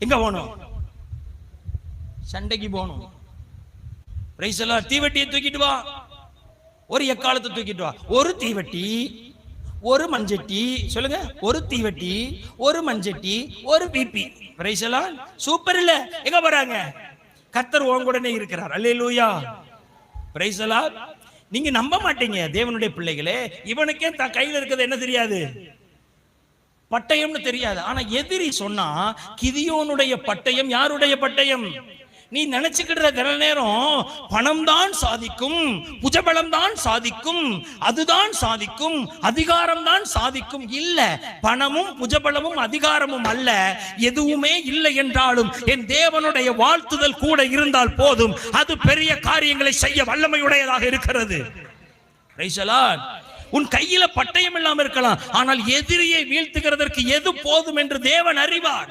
எங்க போகணும்? சண்டைக்கு போகணும். தீவட்டியை தூக்கிட்டு வா, ஒரு எக்காலத்தை தூக்கிட்டு வா. ஒரு தீவட்டி, ஒரு மஞ்சட்டி, சொல்லுங்க, ஒரு தீவட்டி, ஒரு மஞ்சட்டி, ஒரு பிபி. சூப்பர் இல்ல? எங்க போறாங்க? கர்த்தர் உங்களுடனே இருக்கிறார். அல்லேலூயா. Praise the Lord. நீங்க நம்ப மாட்டீங்க தேவனுடைய பிள்ளைகளே, இவனுக்கே தான் கையில் இருக்கிறது என்ன தெரியாது, பட்டயம்னு தெரியாது. ஆனா எதிரி சொன்னா கிதியோனுடைய பட்டயம் யாருடைய பட்டயம்? நீ நினைச்சுக்கிற நேரம் பணம் தான் சாதிக்கும், புஜபலம் தான் சாதிக்கும், அதுதான் சாதிக்கும், அதிகாரம் தான் சாதிக்கும். இல்ல, பணமும் புஜபலமும் அதிகாரமும் அல்ல. எதுவுமே இல்லை என்றாலும் என் தேவனுடைய வாழ்த்துதல் கூட இருந்தால் போதும், அது பெரிய காரியங்களை செய்ய வல்லமையுடையதாக இருக்கிறது. Price the Lord. உன் கையில பட்டயம் இல்லாம இருக்கலாம், ஆனால் எதிரியை வீழ்த்துகிறதற்கு எது போதும் என்று தேவன் அறிவார்.